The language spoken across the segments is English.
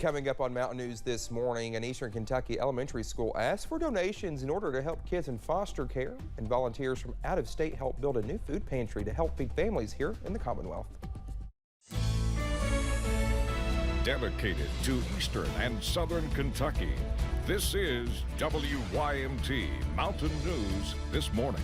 Coming up on Mountain News this morning, an Eastern Kentucky elementary school asked for donations in order to help kids in foster care, and volunteers from out of state helped build a new food pantry to help feed families here in the Commonwealth. Dedicated to Eastern and Southern Kentucky, this is WYMT Mountain News this morning.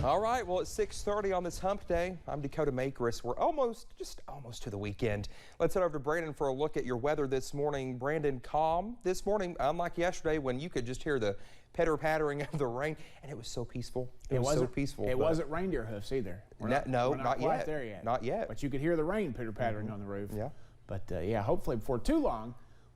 All right, well, it's 6:30 on this hump day. I'm Dakota Makris. We're just almost to the weekend. Let's head over to Brandon for a look at your weather this morning. Brandon, calm this morning, unlike yesterday when you could just hear the pitter-pattering of the rain, and it was so peaceful. It was so peaceful. It wasn't reindeer hoofs either. We're not quite yet. There yet. Not yet. But you could hear the rain pitter-pattering on the roof. Yeah. But yeah, hopefully before too long,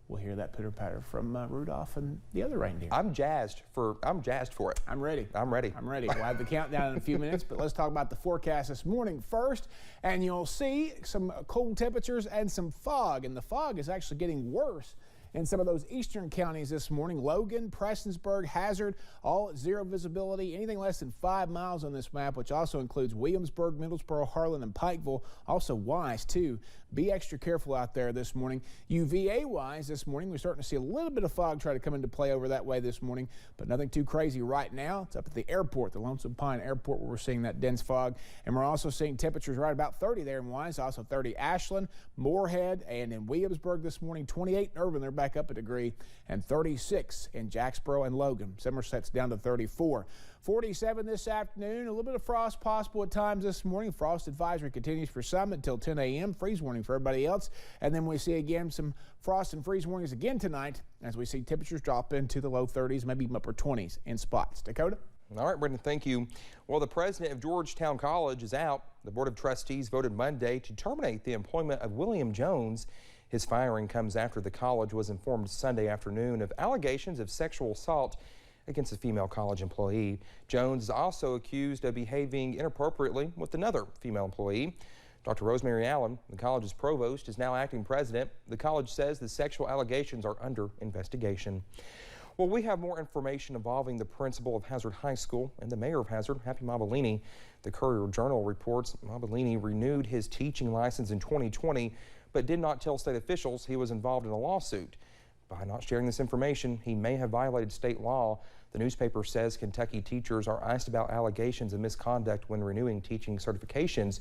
we'll hear that pitter-patter from Rudolph and the other reindeer. I'm jazzed for it. I'm ready. I'm ready. I'm ready. We'll have the countdown in a few minutes, but let's talk about the forecast this morning first. And you'll see some cold temperatures and some fog. And the fog is actually getting worse in some of those eastern counties this morning. Logan, Prestonsburg, Hazard, all at zero visibility. Anything less than 5 miles on this map, which also includes Williamsburg, Middlesboro, Harlan, and Pikeville. Also Wise, too. Be extra careful out there this morning. UVA-wise this morning, we're starting to see a little bit of fog try to come into play over that way this morning, but nothing too crazy right now. It's up at the airport, the Lonesome Pine Airport, where we're seeing that dense fog. And we're also seeing temperatures right about 30 there in Wise, also 30 Ashland, Moorhead, and in Williamsburg this morning, 28 in Irvin, they're back up a degree, and 36 in Jacksboro and Logan. Somerset's down to 34. 47 this afternoon. A little bit of frost possible at times this morning. Frost advisory continues for some until 10 a.m. Freeze warning for everybody else. And then we see again some frost and freeze warnings again tonight as we see temperatures drop into the low 30s, maybe even upper 20s in spots. Dakota? All right, Brendan, thank you. Well, the president of Georgetown College is out. The Board of Trustees voted Monday to terminate the employment of William Jones. His firing comes after the college was informed Sunday afternoon of allegations of sexual assault against a female college employee. Jones is also accused of behaving inappropriately with another female employee. Dr. Rosemary Allen, the college's provost, is now acting president. The college says the sexual allegations are under investigation. Well, we have more information involving the principal of Hazard High School and the mayor of Hazard, Happy Mabellini. The Courier-Journal reports Mabellini renewed his teaching license in 2020, but did not tell state officials he was involved in a lawsuit. By not sharing this information, he may have violated state law. The newspaper says Kentucky teachers are asked about allegations of misconduct when renewing teaching certifications.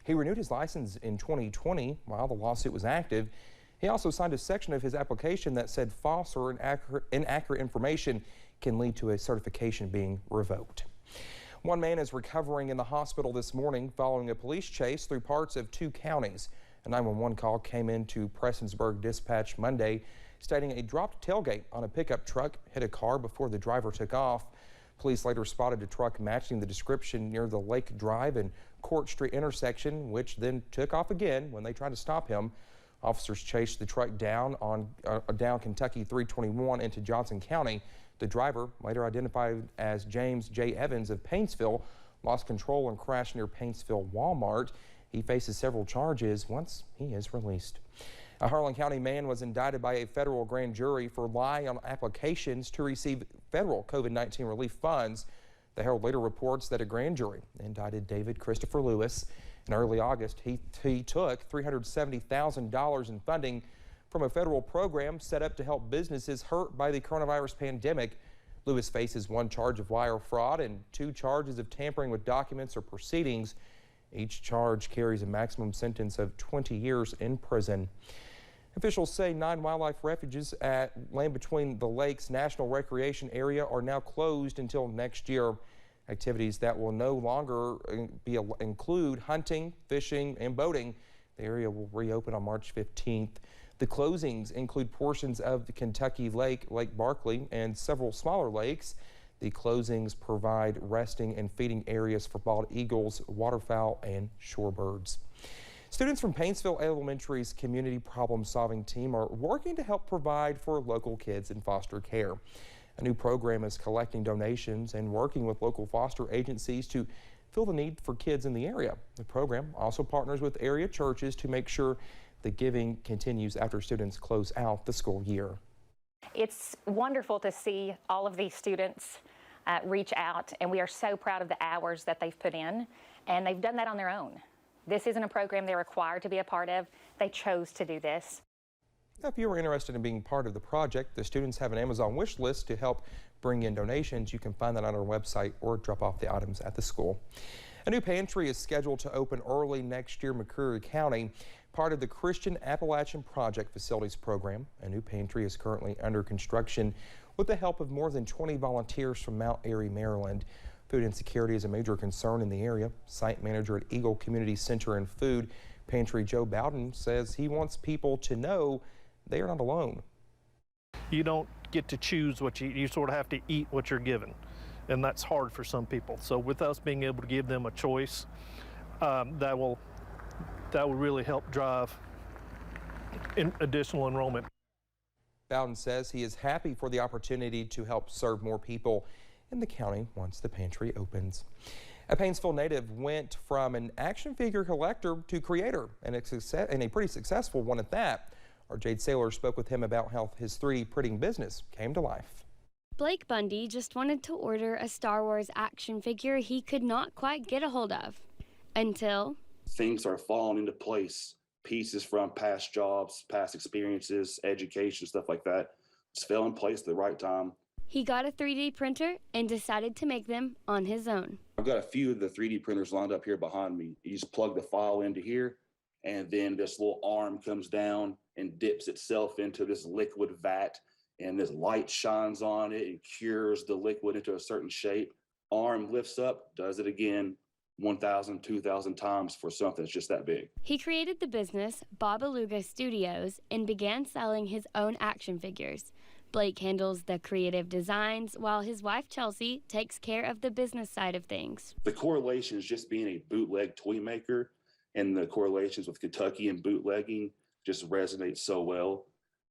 He renewed his license in 2020 while the lawsuit was active. He also signed a section of his application that said false or inaccurate information can lead to a certification being revoked. One man is recovering in the hospital this morning following a police chase through parts of 2 counties. A 911 call came into Prestonsburg Dispatch Monday, stating a dropped tailgate on a pickup truck hit a car before the driver took off. Police later spotted a truck matching the description near the Lake Drive and Court Street intersection, which then took off again when they tried to stop him. Officers chased the truck down Kentucky 321 into Johnson County. The driver, later identified as James J. Evans of Paintsville, lost control and crashed near Paintsville Walmart. He faces several charges once he is released. A Harlan County man was indicted by a federal grand jury for lying on applications to receive federal COVID-19 relief funds. The Herald later reports that a grand jury indicted David Christopher Lewis. In early August, he took $370,000 in funding from a federal program set up to help businesses hurt by the coronavirus pandemic. Lewis faces 1 charge of wire fraud and 2 charges of tampering with documents or proceedings. Each charge carries a maximum sentence of 20 years in prison. Officials say 9 wildlife refuges at Land Between the Lakes National Recreation Area are now closed until next year. Activities that will no longer include hunting, fishing, and boating. The area will reopen on March 15th. The closings include portions of the Kentucky Lake, Lake Barkley, and several smaller lakes. The closings provide resting and feeding areas for bald eagles, waterfowl, and shorebirds. Students from Paintsville Elementary's community problem-solving team are working to help provide for local kids in foster care. A new program is collecting donations and working with local foster agencies to fill the need for kids in the area. The program also partners with area churches to make sure the giving continues after students close out the school year. It's wonderful to see all of these students reach out, and we are so proud of the hours that they've put in, and they've done that on their own. This isn't a program they're required to be a part of. They chose to do this. If you are interested in being part of the project, the students have an Amazon wish list to help bring in donations. You can find that on our website or drop off the items at the school. A new pantry is scheduled to open early next year in McCreary County, part of the Christian Appalachian Project Facilities Program. A new pantry is currently under construction with the help of more than 20 volunteers from Mount Airy, Maryland. Food insecurity is a major concern in the area. Site manager at Eagle Community Center and Food Pantry Joe Bowden says he wants people to know they are not alone. You don't get to choose what you sort of have to eat what you're given, and that's hard for some people. So with us being able to give them a choice, that will really help drive additional enrollment. Bowden says he is happy for the opportunity to help serve more people in the county once the pantry opens. A Painesville native went from an action figure collector to creator, and a pretty successful one at that. Our Jade Saylor spoke with him about how his 3D printing business came to life. Blake Bundy just wanted to order a Star Wars action figure he could not quite get a hold of until things are falling into place. Pieces from past jobs, past experiences, education, stuff like that just fell in place at the right time. he got a 3D printer and decided to make them on his own. I've got a few of the 3D printers lined up here behind me. You just plug the file into here, and then this little arm comes down and dips itself into this liquid vat, and this light shines on it and cures the liquid into a certain shape. Arm lifts up, does it again, 1,000, 2,000 times for something that's just that big. He created the business Babaluga Studios and began selling his own action figures. Blake handles the creative designs while his wife Chelsea takes care of the business side of things. The correlations just being a bootleg toy maker and the correlations with Kentucky and bootlegging just resonate so well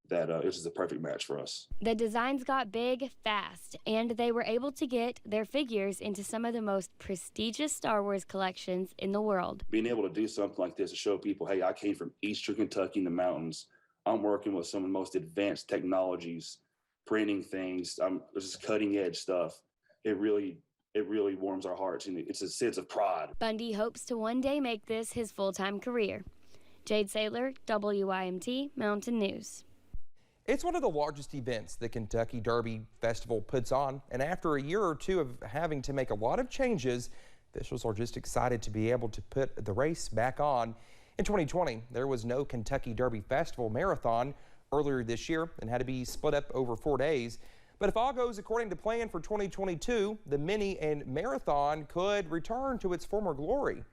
that it was the perfect match for us. The designs got big fast, and they were able to get their figures into some of the most prestigious Star Wars collections in the world. Being able to do something like this to show people, hey, I came from Eastern Kentucky in the mountains. I'm working with some of the most advanced technologies, printing things. This is cutting edge stuff. It really warms our hearts, and it's a sense of pride. Bundy hopes to one day make this his full-time career. Jade Saylor, WYMT Mountain News. It's one of the largest events the Kentucky Derby Festival puts on, and after a year or two of having to make a lot of changes, officials are just excited to be able to put the race back on. In 2020, there was no Kentucky Derby Festival Marathon earlier this year and had to be split up over 4 days. But if all goes according to plan for 2022, the mini and marathon could return to its former glory.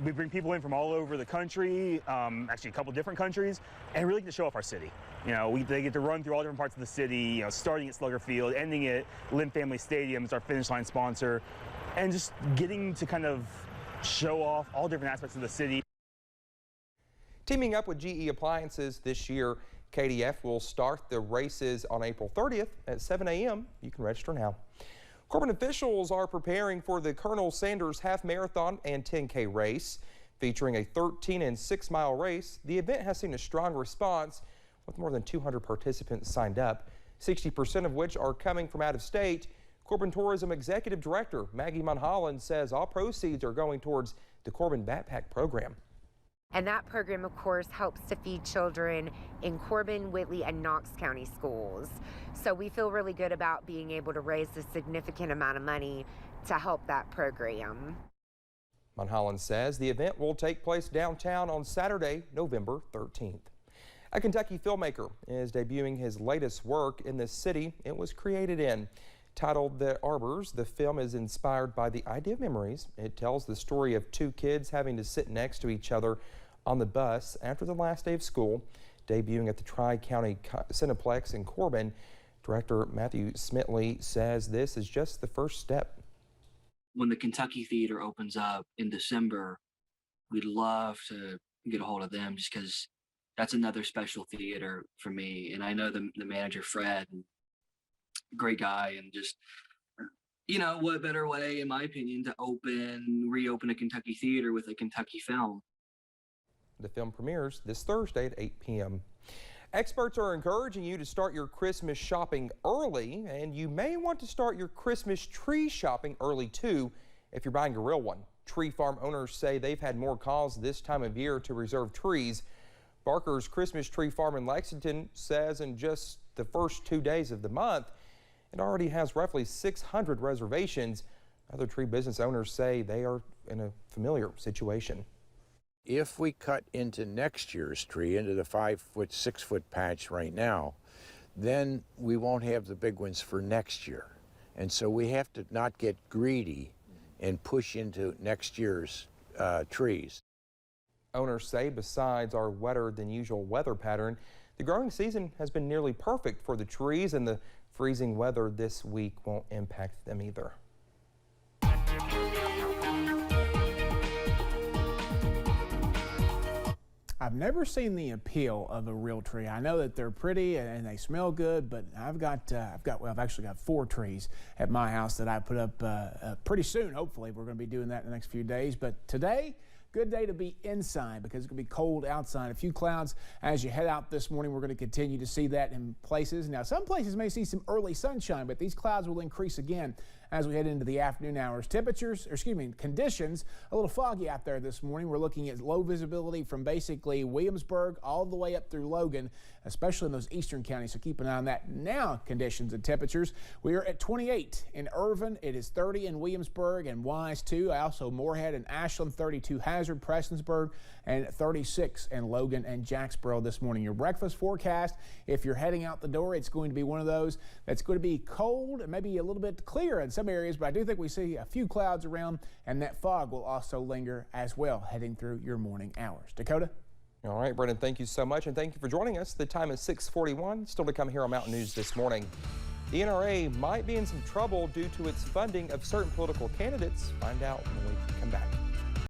We bring people in from all over the country, actually a couple different countries, and really get to show off our city. You know, they get to run through all different parts of the city, you know, starting at Slugger Field, ending at Lim Family Stadium as our finish line sponsor, and just getting to kind of show off all different aspects of the city. Teaming up with GE Appliances this year, KDF will start the races on April 30th at 7 a.m. You can register now. Corbin officials are preparing for the Colonel Sanders Half Marathon and 10K race. Featuring a 13 and 6 mile race, the event has seen a strong response with more than 200 participants signed up, 60% of which are coming from out of state. Corbin Tourism Executive Director Maggie Mulholland says all proceeds are going towards the Corbin Backpack Program. And that program, of course, helps to feed children in Corbin, Whitley, and Knox County schools. So we feel really good about being able to raise a significant amount of money to help that program. Mulholland says the event will take place downtown on Saturday, November 13th. A Kentucky filmmaker is debuting his latest work in the city it was created in. Titled The Arbors, the film is inspired by the idea of memories. It tells the story of two kids having to sit next to each other on the bus after the last day of school. Debuting at the Tri-County Cineplex in Corbin, director Matthew Smitley says this is just the first step. When the Kentucky Theater opens up in December, we'd love to get a hold of them just because that's another special theater for me. And I know the manager, Fred, great guy, and just, you know, what better way, in my opinion, to reopen a Kentucky theater with a Kentucky film. The film premieres this Thursday at 8 p.m. Experts are encouraging you to start your Christmas shopping early, and you may want to start your Christmas tree shopping early too if you're buying a real one. Tree farm owners say they've had more calls this time of year to reserve trees. Barker's Christmas Tree Farm in Lexington says in just the first 2 days of the month, it already has roughly 600 reservations. Other tree business owners say they are in a familiar situation. If we cut into next year's tree, into the 5-foot, 6-foot patch right now, then we won't have the big ones for next year. And so we have to not get greedy and push into next year's trees. Owners say besides our wetter than usual weather pattern, the growing season has been nearly perfect for the trees, and the freezing weather this week won't impact them either. I've never seen the appeal of a real tree. I know that they're pretty and they smell good, but I've actually got 4 trees at my house that I put up pretty soon. Hopefully, we're going to be doing that in the next few days. But today, good day to be inside because it's going to be cold outside. A few clouds as you head out this morning. We're going to continue to see that in places. Now, some places may see some early sunshine, but these clouds will increase again as we head into the afternoon hours. Conditions, a little foggy out there this morning. We're looking at low visibility from basically Williamsburg all the way up through Logan, especially in those eastern counties, so keep an eye on that. Now, conditions and temperatures. We are at 28 in Irvin. It is 30 in Williamsburg and Wise, too. Also, Moorhead and Ashland, 32 Hazard, Prestonsburg, and 36 in Logan and Jacksboro this morning. Your breakfast forecast, if you're heading out the door, it's going to be one of those that's going to be cold and maybe a little bit clear in some areas, but I do think we see a few clouds around, and that fog will also linger as well heading through your morning hours. Dakota? All right, Brendan, thank you so much, and thank you for joining us. The time is 6:41. Still to come here on Mountain News this morning. The NRA might be in some trouble due to its funding of certain political candidates. Find out when we come back.